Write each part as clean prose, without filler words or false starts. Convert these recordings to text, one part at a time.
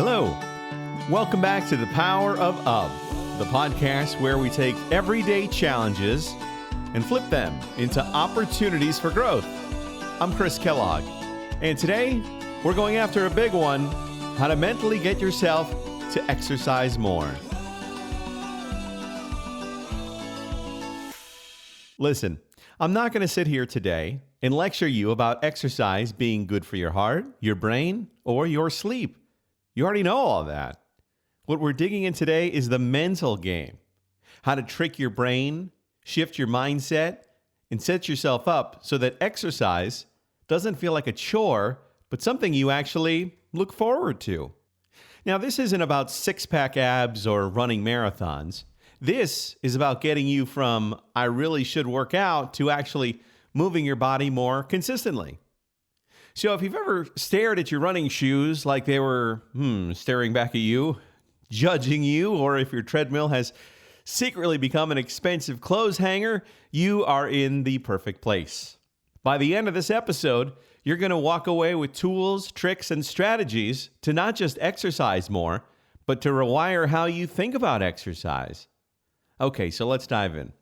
Hello. Welcome back to The Power of the podcast where we take everyday challenges and flip them into opportunities for growth. I'm Chris Kellogg, and today we're going after a big one, how to mentally get yourself to exercise more. Listen, I'm not going to sit here today and lecture you about exercise being good for your heart, your brain, or your sleep. You already know all that. What we're digging in today is the mental game. How to trick your brain, shift your mindset, and set yourself up so that exercise doesn't feel like a chore, but something you actually look forward to. Now, this isn't about six-pack abs or running marathons. This is about getting you from I really should work out to actually moving your body more consistently. So if you've ever stared at your running shoes like they were staring back at you, judging you, or if your treadmill has secretly become an expensive clothes hanger, you are in the perfect place. By the end of this episode, you're going to walk away with tools, tricks, and strategies to not just exercise more, but to rewire how you think about exercise. Okay, so let's dive in.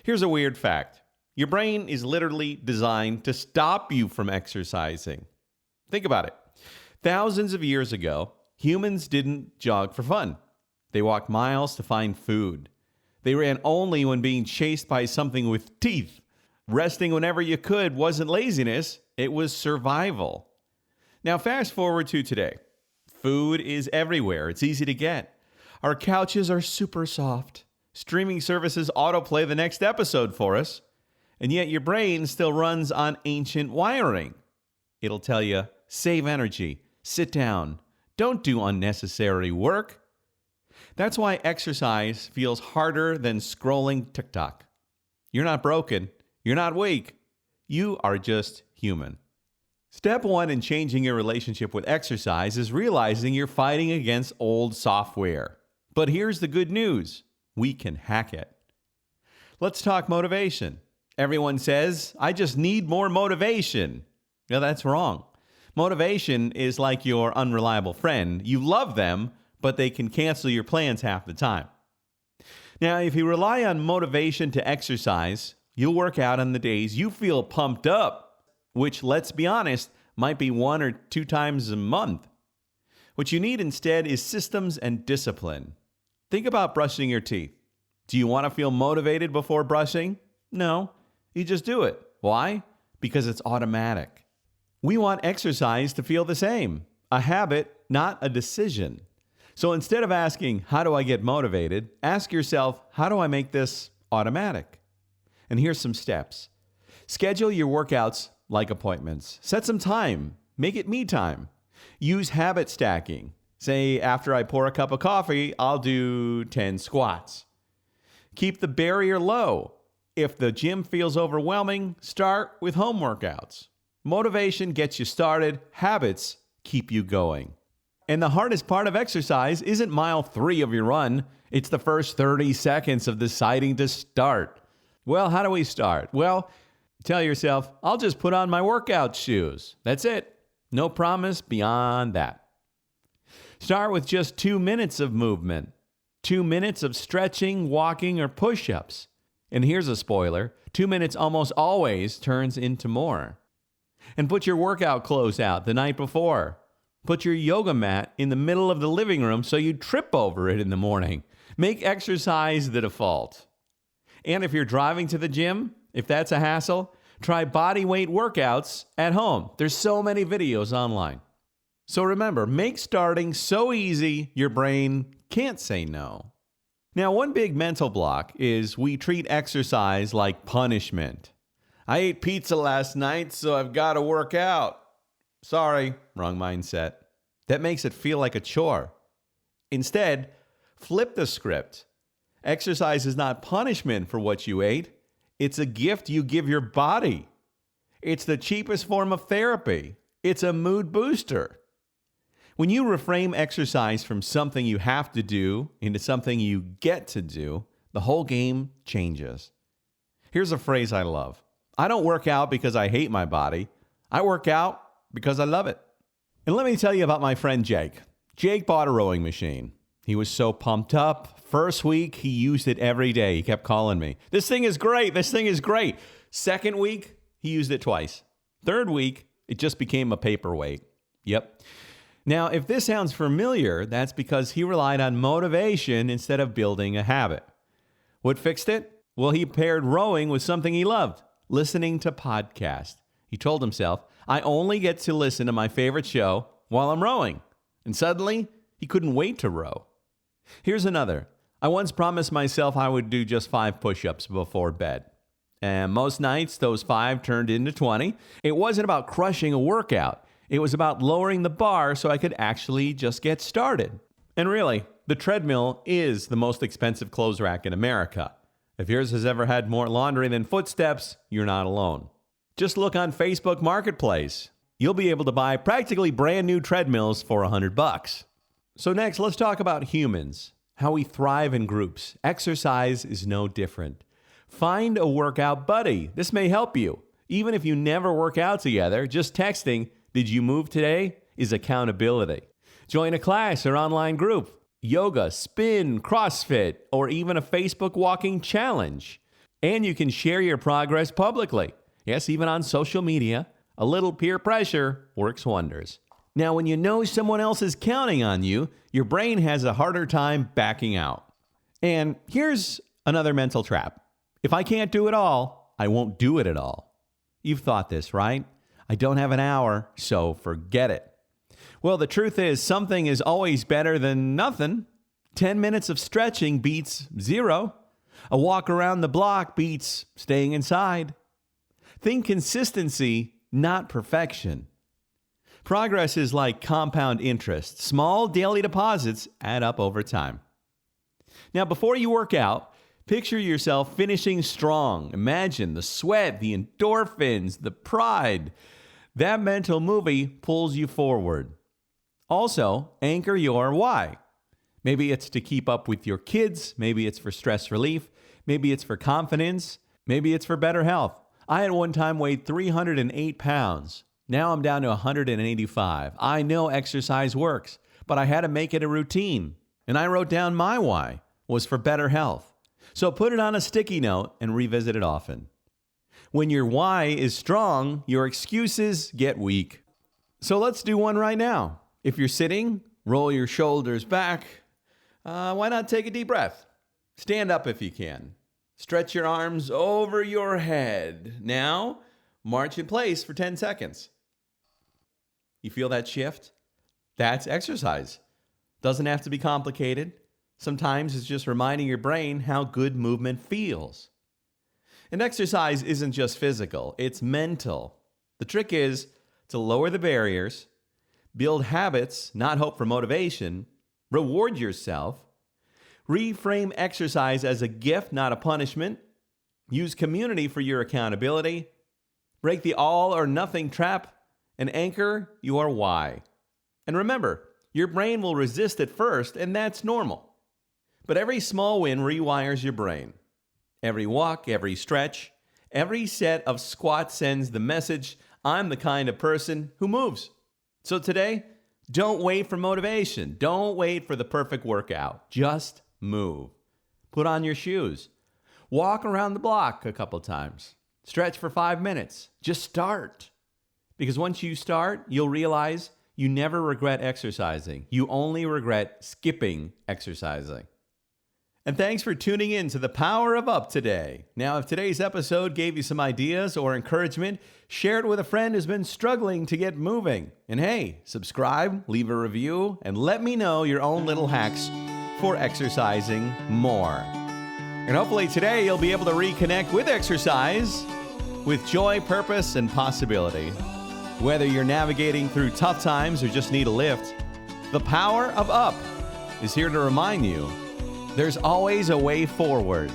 Here's a weird fact. Your brain is literally designed to stop you from exercising. Think about it. Thousands of years ago, humans didn't jog for fun. They walked miles to find food. They ran only when being chased by something with teeth. Resting whenever you could wasn't laziness, it was survival. Now fast forward to today. Food is everywhere. It's easy to get. Our couches are super soft. Streaming services autoplay the next episode for us. And yet your brain still runs on ancient wiring. It'll tell you, save energy, sit down, don't do unnecessary work. That's why exercise feels harder than scrolling TikTok. You're not broken. You're not weak. You are just human. Step one in changing your relationship with exercise is realizing you're fighting against old software. But here's the good news. We can hack it. Let's talk motivation. Everyone says, I just need more motivation. No, that's wrong. Motivation is like your unreliable friend. You love them, but they can cancel your plans half the time. Now, if you rely on motivation to exercise, you'll work out on the days you feel pumped up, which, let's be honest, might be 1 or 2 times a month. What you need instead is systems and discipline. Think about brushing your teeth. Do you want to feel motivated before brushing? No. You just do it. Why? Because it's automatic. We want exercise to feel the same. A habit, not a decision. So instead of asking, how do I get motivated? Ask yourself, how do I make this automatic? And here's some steps. Schedule your workouts like appointments. Set some time. Make it me time. Use habit stacking. Say, after I pour a cup of coffee, I'll do 10 squats. Keep the barrier low. If the gym feels overwhelming, start with home workouts. Motivation gets you started. Habits keep you going. And the hardest part of exercise isn't mile 3 of your run. It's the first 30 seconds of deciding to start. Well, how do we start? Well, tell yourself, I'll just put on my workout shoes. That's it. No promise beyond that. Start with just 2 minutes of movement. 2 minutes of stretching, walking, or push-ups. And here's a spoiler, 2 minutes almost always turns into more. And put your workout clothes out the night before. Put your yoga mat in the middle of the living room so you trip over it in the morning. Make exercise the default. And if you're driving to the gym, if that's a hassle, try body weight workouts at home. There's so many videos online. So remember, make starting so easy your brain can't say no. Now, one big mental block is we treat exercise like punishment. I ate pizza last night, so I've got to work out. Sorry, wrong mindset. That makes it feel like a chore. Instead, flip the script. Exercise is not punishment for what you ate. It's a gift you give your body. It's the cheapest form of therapy. It's a mood booster. When you reframe exercise from something you have to do into something you get to do, the whole game changes. Here's a phrase I love. I don't work out because I hate my body. I work out because I love it. And let me tell you about my friend Jake. Jake bought a rowing machine. He was so pumped up. First week, he used it every day. He kept calling me. This thing is great. This thing is great. Second week, he used it twice. Third week, it just became a paperweight. Yep. Now, if this sounds familiar, that's because he relied on motivation instead of building a habit. What fixed it? Well, he paired rowing with something he loved, listening to podcasts. He told himself, I only get to listen to my favorite show while I'm rowing. And suddenly, he couldn't wait to row. Here's another. I once promised myself I would do just 5 push-ups before bed. And most nights, those 5 turned into 20. It wasn't about crushing a workout. It was about lowering the bar so I could actually just get started. And really, the treadmill is the most expensive clothes rack in America. If yours has ever had more laundry than footsteps, you're not alone. Just look on Facebook Marketplace. You'll be able to buy practically brand new treadmills for $100. So next, let's talk about humans, how we thrive in groups. Exercise is no different. Find a workout buddy. This may help you. Even if you never work out together, just texting, "Did you move today?" is accountability. Join a class or online group. Yoga, spin, CrossFit, or even a Facebook walking challenge. And you can share your progress publicly. Yes, even on social media. A little peer pressure works wonders. Now, when you know someone else is counting on you, your brain has a harder time backing out. And here's another mental trap. If I can't do it all, I won't do it at all. You've thought this, right? I don't have an hour, so forget it. Well, the truth is, something is always better than nothing. 10 minutes of stretching beats 0. A walk around the block beats staying inside. Think consistency, not perfection. Progress is like compound interest. Small daily deposits add up over time. Now, before you work out, picture yourself finishing strong. Imagine the sweat, the endorphins, the pride. That mental movie pulls you forward. Also, anchor your why. Maybe it's to keep up with your kids. Maybe it's for stress relief. Maybe it's for confidence. Maybe it's for better health. I at one time weighed 308 pounds. Now I'm down to 185. I know exercise works, but I had to make it a routine. And I wrote down my why was for better health. So put it on a sticky note and revisit it often. When your why is strong, your excuses get weak. So let's do one right now. If you're sitting, roll your shoulders back. Why not take a deep breath? Stand up if you can. Stretch your arms over your head. Now, march in place for 10 seconds. You feel that shift? That's exercise. Doesn't have to be complicated. Sometimes it's just reminding your brain how good movement feels. And exercise isn't just physical, it's mental. The trick is to lower the barriers, build habits, not hope for motivation, reward yourself, reframe exercise as a gift, not a punishment, use community for your accountability, break the all or nothing trap, and anchor your why. And remember, your brain will resist at first, and that's normal. But every small win rewires your brain. Every walk, every stretch, every set of squats sends the message, I'm the kind of person who moves. So today, don't wait for motivation. Don't wait for the perfect workout. Just move. Put on your shoes. Walk around the block a couple times. Stretch for 5 minutes. Just start. Because once you start, you'll realize you never regret exercising. You only regret skipping exercising. And thanks for tuning in to The Power of Up today. Now, if today's episode gave you some ideas or encouragement, share it with a friend who's been struggling to get moving. And hey, subscribe, leave a review, and let me know your own little hacks for exercising more. And hopefully today you'll be able to reconnect with exercise with joy, purpose, and possibility. Whether you're navigating through tough times or just need a lift, The Power of Up is here to remind you there's always a way forward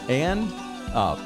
and up.